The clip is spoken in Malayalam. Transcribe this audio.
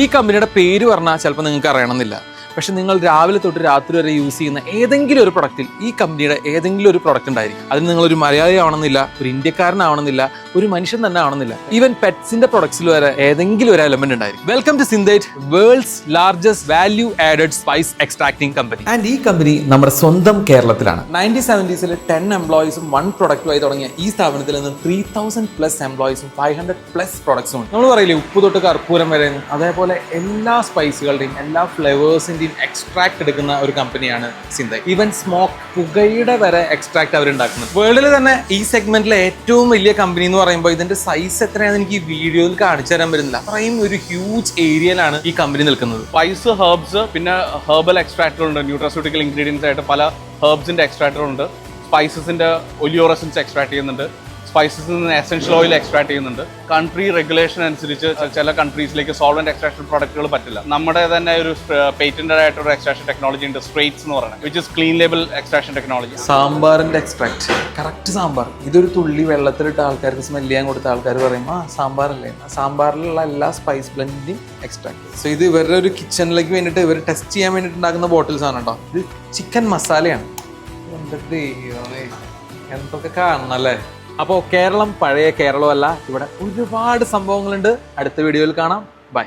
ഈ കമ്പനിയുടെ പേര് പറഞ്ഞാൽ ചിലപ്പോൾ നിങ്ങൾക്ക് അറിയണമെന്നില്ല, പക്ഷെ നിങ്ങൾ രാവിലെ തൊട്ട് രാത്രി വരെ യൂസ് ചെയ്യുന്ന ഏതെങ്കിലും ഒരു പ്രൊഡക്റ്റിൽ ഈ കമ്പനിയുടെ ഏതെങ്കിലും ഒരു പ്രൊഡക്റ്റ് ഉണ്ടായിരിക്കും. അതിന് നിങ്ങളൊരു മലയാളി ആവണമെന്നില്ല, ഒരു ഇന്ത്യക്കാരനാവണമെന്നില്ല, ഒരു മനുഷ്യൻ തന്നെ ആവണമെന്നില്ല. ഈവൻ പെറ്റ്സിന്റെ പ്രൊഡക്ട്സിൽ വരെ ഏതെങ്കിലും ഒരു എലമെന്റ് ഉണ്ടായിരിക്കും. Welcome to Synthite, world's largest value added spice extracting company. And ഈ കമ്പനി നമ്മുടെ സ്വന്തം കേരളത്തിലാണ്. 1970s 10 എംപ്ലോയീസും 1 പ്രൊഡക്റ്റുമായി തുടങ്ങിയ ഈ സ്ഥാപനത്തിൽ നിന്ന് 3000+ എംപ്ലോയീസും 500+ പ്രൊഡക്ട്സും ഉണ്ട്. നമ്മൾ പറയില്ലേ ഉപ്പ് തൊട്ട് കർപ്പൂരം വരെ, അതേപോലെ എല്ലാ സ്പൈസുകളുടെയും എല്ലാ ഫ്ലേവേഴ്സിന്റെയും എക്സ്ട്രാക്ട് എടുക്കുന്ന ഒരു കമ്പനിയാണ് സിന്തേറ്റ്. ഈവൻ സ്മോക്ക്, പുകയുടെ വരെ എക്സ്ട്രാക്ട് അവർ ഉണ്ടാക്കുന്നത്. വേൾഡിൽ തന്നെ ഈ സെഗ്മെന്റിലെ ഏറ്റവും വലിയ കമ്പനി എന്ന് പറയുമ്പോൾ ഇതിന്റെ സൈസ് എത്രയാണെന്ന് എനിക്ക് ഈ വീഡിയോയിൽ കാണിച്ചു തരാൻ പറ്റുന്നില്ല. അത്രയും ഒരു ഹ്യൂജ് ഏരിയയിലാണ് ഈ കമ്പനി നിൽക്കുന്നത്. സ്പൈസ്, ഹെർബ്സ്, പിന്നെ ഹെർബൽ എക്സ്ട്രാക്ടറുണ്ട്, ന്യൂട്രാസ്യൂട്ടിക്കൽ ഇൻഗ്രീഡിയൻസ് ആയിട്ട് പല ഹെർബ്സിന്റെ എക്സ്ട്രാക്ടറുണ്ട്. സ്പൈസസിന്റെ ഒലിയോറസൻസ് എക്സ്ട്രാക്ട് ചെയ്യുന്നുണ്ട്, സ്പൈസസിൽ നിന്ന് എസെൻഷ്യൽ ഓയിൽ എക്സ്ട്രാക്ട് ചെയ്യുന്നുണ്ട്. കൺട്രി റെഗുലേഷൻ അനുസരിച്ച് ചില കൺട്രീസിലേക്ക് സോൾവെന്റ് എക്സ്ട്രാക്ഷൻ പ്രോഡക്റ്റുകൾ പറ്റില്ല. നമ്മുടെ തന്നെ ഒരു പേറ്റന്റഡ് ആയിട്ടൊരു എക്സ്ട്രാക്ഷൻ ടെക്നോളജി ഉണ്ട്, സ്ട്രേറ്റ്സ് എന്ന് പറയുന്നത്, which is clean label extraction technology. സാമ്പാറിന്റെ എക്സ്ട്രാക്ട്, കറക്റ്റ് സാമ്പാർ. ഇതൊരു തുള്ളി വെള്ളത്തിലിട്ട് ആൾക്കാർക്ക് സ്മെല് ചെയ്യാൻ കൊടുത്ത ആൾക്കാർ പറയും സാമ്പാറല്ലേ. സാമ്പാറിലുള്ള എല്ലാ സ്പൈസ് ബ്ലെൻഡിന്റെയും എക്സ്ട്രാക്ട്. സോ ഇത് ഇവരുടെ ഒരു കിച്ചണിലേക്ക് വേണ്ടിയിട്ട് ഇവർ ടെസ്റ്റ് ചെയ്യാൻ വേണ്ടിയിട്ട് ഉണ്ടാക്കുന്ന ബോട്ടിൽസ് ആണ് കേട്ടോ. ഇത് ചിക്കൻ മസാലയാണ്. എന്തൊക്കെ കാണണം അല്ലേ. അപ്പോൾ കേരളം പഴയ കേരളമല്ല, ഇവിടെ ഒരുപാട് സംഭവങ്ങളുണ്ട്. അടുത്ത വീഡിയോയിൽ കാണാം. ബൈ.